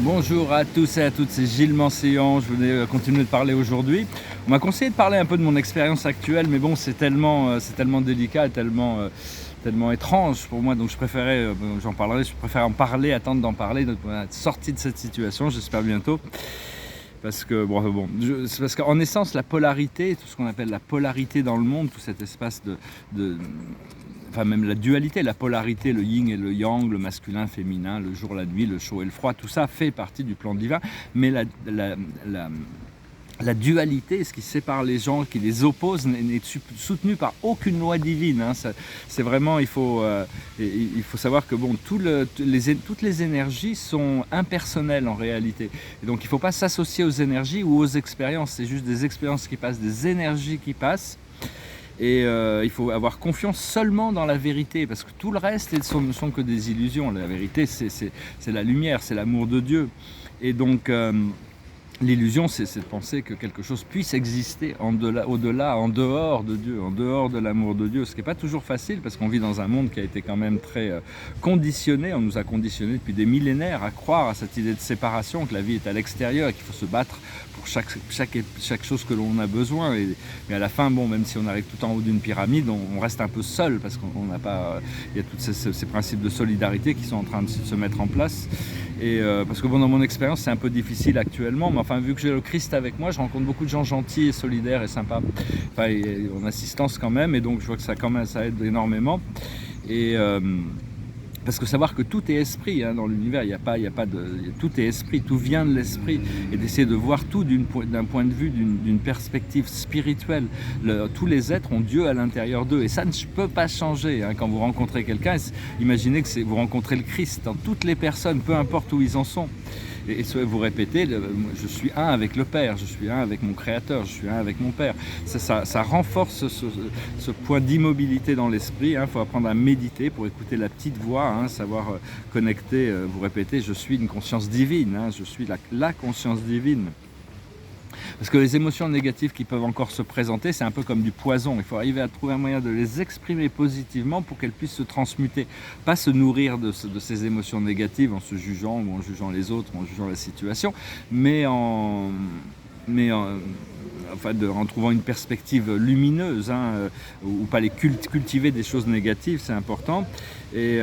Bonjour à tous et à toutes, c'est Gilles Mancillon, je voulais continuer de parler aujourd'hui. On m'a conseillé de parler un peu de mon expérience actuelle, mais bon, c'est tellement délicat, tellement étrange pour moi, donc je préférais, j'en parlerai, je préfère en parler, attendre d'en parler, de être sorti de cette situation, j'espère bientôt. Parce que, c'est parce qu'en essence, la polarité, tout ce qu'on appelle la polarité dans le monde, tout cet espace enfin même la dualité, la polarité, le yin et le yang, le masculin, féminin, le jour, la nuit, le chaud et le froid, tout ça fait partie du plan divin, mais la dualité, ce qui sépare les gens, qui les oppose, n'est soutenu par aucune loi divine. Hein. C'est vraiment, il faut savoir que bon, toutes les énergies sont impersonnelles en réalité. Et donc il ne faut pas s'associer aux énergies ou aux expériences. C'est juste des expériences qui passent, des énergies qui passent. Et il faut avoir confiance seulement dans la vérité, parce que tout le reste ne sont que des illusions. La vérité, c'est la lumière, c'est l'amour de Dieu. Et donc l'illusion, c'est de penser que quelque chose puisse exister au-delà, en dehors de Dieu, en dehors de l'amour de Dieu, ce qui n'est pas toujours facile, parce qu'on vit dans un monde qui a été quand même très conditionné. On nous a conditionnés depuis des millénaires à croire à cette idée de séparation, que la vie est à l'extérieur et qu'il faut se battre pour chaque chose que l'on a besoin. Mais à la fin, bon, même si on arrive tout en haut d'une pyramide, on reste un peu seul, parce qu'on n'a pas... il y a tous ces principes de solidarité qui sont en train de se mettre en place. Et parce que bon, dans mon expérience, c'est un peu difficile actuellement, mais enfin, vu que j'ai le Christ avec moi, je rencontre beaucoup de gens gentils et solidaires et sympas, enfin, en assistance quand même, et donc je vois que ça aide énormément. Et parce que savoir que tout est esprit, hein, dans l'univers, tout est esprit, tout vient de l'esprit, et d'essayer de voir tout d'un point de vue, d'une perspective spirituelle. Tous les êtres ont Dieu à l'intérieur d'eux, et ça ne peut pas changer. Hein. Quand vous rencontrez quelqu'un, imaginez que vous rencontrez le Christ dans toutes les personnes, peu importe où ils en sont. Et vous répétez, je suis un avec le Père, je suis un avec mon Créateur, je suis un avec mon Père. Ça renforce ce point d'immobilité dans l'esprit. Il faut apprendre à méditer pour écouter la petite voix, hein, savoir connecter, vous répétez, je suis une conscience divine, hein, je suis la conscience divine. Parce que les émotions négatives qui peuvent encore se présenter, c'est un peu comme du poison. Il faut arriver à trouver un moyen de les exprimer positivement pour qu'elles puissent se transmuter. Pas se nourrir de ces émotions négatives en se jugeant ou en jugeant les autres, ou en jugeant la situation, mais en trouvant une perspective lumineuse, hein, ou pas cultiver des choses négatives, c'est important, et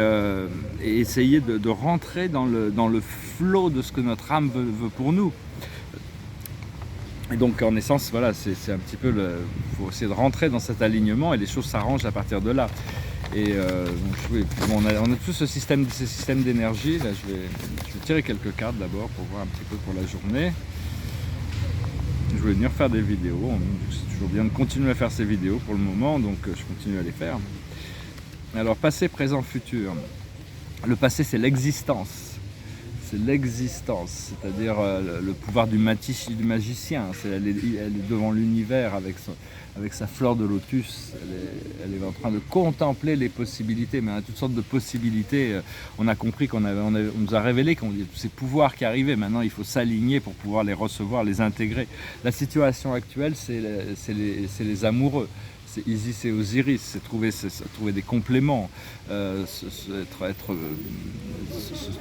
essayer de rentrer dans le flot de ce que notre âme veut pour nous. Et donc en essence, voilà, c'est un petit peu faut essayer de rentrer dans cet alignement, et les choses s'arrangent à partir de là. Et on a tout ces systèmes d'énergie. Là, je vais tirer quelques cartes d'abord pour voir un petit peu pour la journée. Je voulais venir faire des vidéos. C'est toujours bien de continuer à faire ces vidéos pour le moment, donc je continue à les faire. Alors, passé, présent, futur. Le passé, c'est l'existence. C'est l'existence, c'est-à-dire le pouvoir du magicien. Elle est devant l'univers avec sa fleur de lotus. Elle est en train de contempler les possibilités, mais il y a toutes sortes de possibilités. On a compris on nous a révélé qu'il y a tous ces pouvoirs qui arrivaient. Maintenant, il faut s'aligner pour pouvoir les recevoir, les intégrer. La situation actuelle, c'est les amoureux. C'est Isis et Osiris, c'est trouver des compléments, se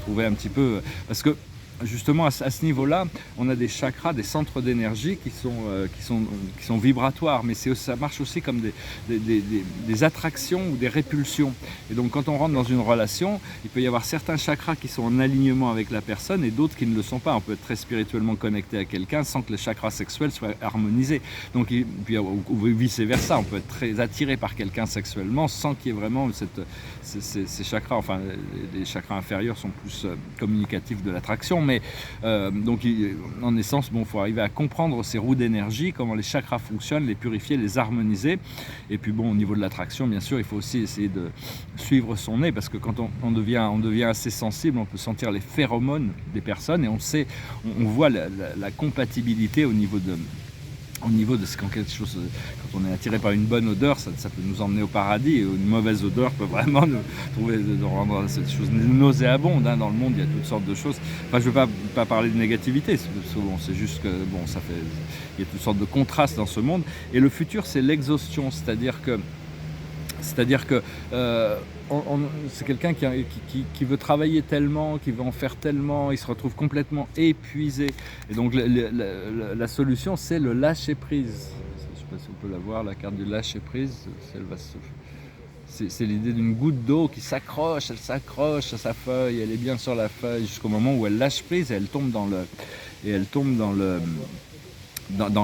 trouver un petit peu... Parce que justement à ce niveau-là, on a des chakras, des centres d'énergie qui sont vibratoires, mais ça marche aussi comme des attractions ou des répulsions. Et donc quand on rentre dans une relation, il peut y avoir certains chakras qui sont en alignement avec la personne et d'autres qui ne le sont pas. On peut être très spirituellement connecté à quelqu'un sans que les chakras sexuels soient harmonisés. Donc, ou vice-versa, on peut être très attiré par quelqu'un sexuellement sans qu'il y ait vraiment ces chakras. Enfin, les chakras inférieurs sont plus communicatifs de l'attraction. Mais donc en essence, il faut arriver à comprendre ces roues d'énergie, comment les chakras fonctionnent, les purifier, les harmoniser. Et puis bon, au niveau de l'attraction, bien sûr, il faut aussi essayer de suivre son nez, parce que quand on devient assez sensible, on peut sentir les phéromones des personnes, et on voit la compatibilité au niveau de quand quelque chose, quand on est attiré par une bonne odeur, ça peut nous emmener au paradis, et une mauvaise odeur peut vraiment nous rendre cette chose nauséabonde. Hein. Dans le monde, il y a toutes sortes de choses. Enfin, je ne veux pas parler de négativité, c'est juste que il y a toutes sortes de contrastes dans ce monde. Et le futur, c'est l'exhaustion, c'est-à-dire que C'est-à-dire que c'est quelqu'un qui veut travailler tellement, qui veut en faire tellement, il se retrouve complètement épuisé. Et donc la solution, c'est le lâcher-prise. Je ne sais pas si on peut la voir, la carte du lâcher-prise. C'est l'idée d'une goutte d'eau qui s'accroche, elle s'accroche à sa feuille, elle est bien sur la feuille jusqu'au moment où elle lâche prise et elle tombe dans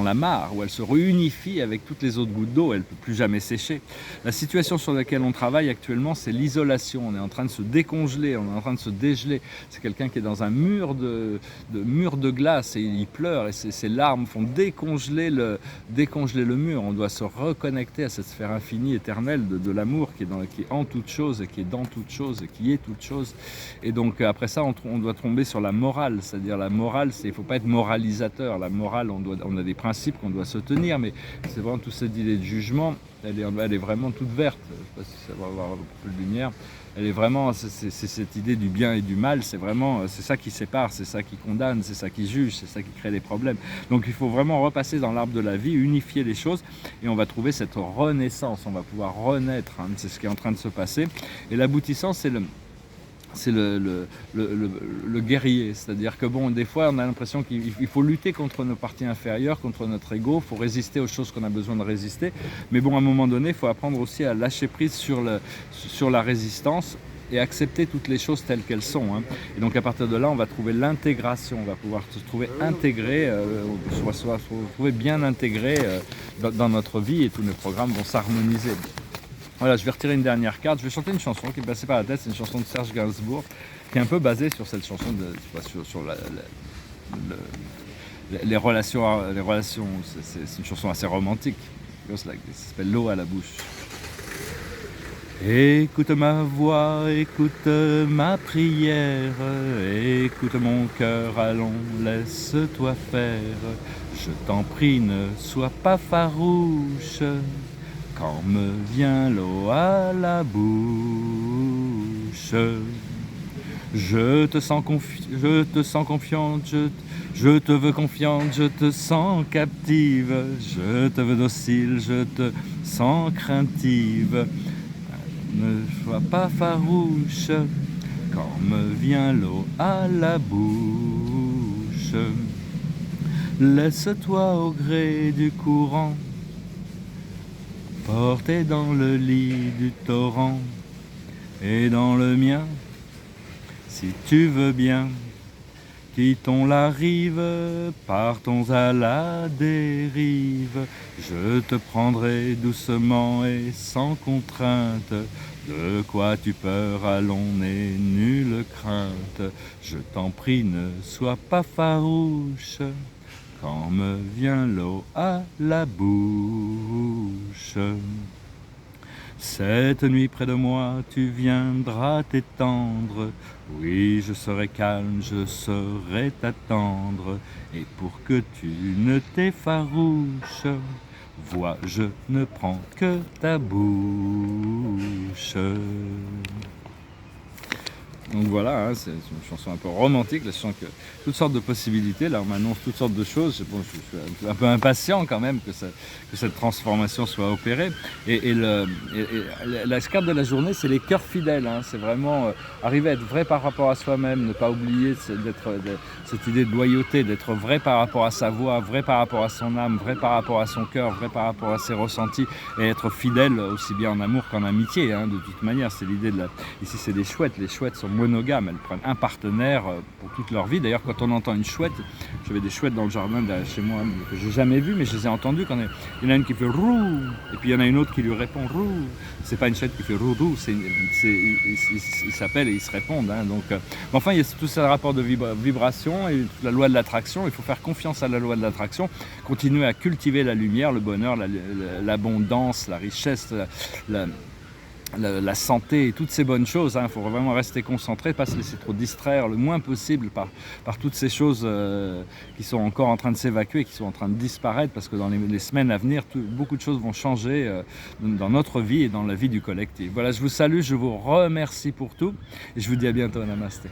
la mare, où elle se réunifie avec toutes les autres gouttes d'eau, elle ne peut plus jamais sécher. La situation sur laquelle on travaille actuellement, c'est l'isolation. On est en train de se décongeler, on est en train de se dégeler. C'est quelqu'un qui est dans un mur de glace et il pleure et ses larmes font décongeler le mur. On doit se reconnecter à cette sphère infinie, éternelle de l'amour qui est en toute chose et qui est dans toute chose et qui est toute chose. Et donc après ça, on doit tomber sur la morale. C'est-à-dire la morale, il ne faut pas être moralisateur. La morale, on a des principes qu'on doit se tenir, mais c'est vraiment toute cette idée de jugement, elle est vraiment toute verte. Je ne sais pas si ça va avoir un peu de lumière. Elle est vraiment, c'est cette idée du bien et du mal, c'est ça qui sépare, c'est ça qui condamne, c'est ça qui juge, c'est ça qui crée des problèmes. Donc il faut vraiment repasser dans l'arbre de la vie, unifier les choses, et on va trouver cette renaissance, on va pouvoir renaître, hein, c'est ce qui est en train de se passer. Et l'aboutissant, c'est le guerrier, c'est-à-dire que bon, des fois on a l'impression qu'il faut lutter contre nos parties inférieures, contre notre ego, il faut résister aux choses qu'on a besoin de résister, mais bon, à un moment donné, il faut apprendre aussi à lâcher prise sur la résistance et accepter toutes les choses telles qu'elles sont, hein. Et donc à partir de là, on va trouver l'intégration, on va pouvoir se trouver intégré, se trouver bien intégré dans notre vie, et tous nos programmes vont s'harmoniser. Voilà, je vais retirer une dernière carte. Je vais chanter une chanson qui est passée par la tête. C'est une chanson de Serge Gainsbourg qui est un peu basée sur cette chanson, sur les relations. C'est une chanson assez romantique. Ça s'appelle L'eau à la bouche. Écoute ma voix, écoute ma prière, écoute mon cœur, allons, laisse-toi faire. Je t'en prie, ne sois pas farouche. Quand me vient l'eau à la bouche, je te sens confiante, je te veux confiante, je te sens captive, je te veux docile, je te sens craintive. Ne sois pas farouche, quand me vient l'eau à la bouche. Laisse-toi au gré du courant, porté dans le lit du torrent et dans le mien, si tu veux bien. Quittons la rive, partons à la dérive. Je te prendrai doucement et sans contrainte. De quoi tu peur, allons, n'aie nulle crainte. Je t'en prie, ne sois pas farouche. Quand me vient l'eau à la bouche. Cette nuit près de moi, tu viendras t'étendre. Oui, je serai calme, je saurai t'attendre. Et pour que tu ne t'effarouches, vois, je ne prends que ta bouche. Donc voilà, hein, c'est une chanson un peu romantique, là, je sens que toutes sortes de possibilités, là on m'annonce toutes sortes de choses, je suis un peu impatient quand même que cette transformation soit opérée. Et la carte de la journée, c'est les cœurs fidèles, hein, c'est vraiment arriver à être vrai par rapport à soi-même, ne pas oublier cette idée de loyauté, d'être vrai par rapport à sa voix, vrai par rapport à son âme, vrai par rapport à son cœur, vrai par rapport à ses ressentis, et être fidèle aussi bien en amour qu'en amitié, hein, de toute manière, c'est l'idée Ici c'est des chouettes, les chouettes sont monogames, elles prennent un partenaire pour toute leur vie. D'ailleurs, quand on entend une chouette, j'avais des chouettes dans le jardin derrière chez moi que j'ai jamais vues, mais je les ai entendues quand il y en a une qui fait roux, et puis il y en a une autre qui lui répond roux. C'est pas une chouette qui fait roux, ils s'appellent et ils se répondent, hein, donc enfin il y a tout ce rapport de vibration et la loi de l'attraction. Il faut faire confiance à la loi de l'attraction, continuer à cultiver la lumière, le bonheur, l'abondance, la richesse, la santé et toutes ces bonnes choses, hein. Il faut vraiment rester concentré, pas se laisser trop distraire le moins possible par toutes ces choses qui sont encore en train de s'évacuer, qui sont en train de disparaître, parce que dans les semaines à venir, beaucoup de choses vont changer dans notre vie et dans la vie du collectif. Voilà, je vous salue, je vous remercie pour tout et je vous dis à bientôt. Namasté.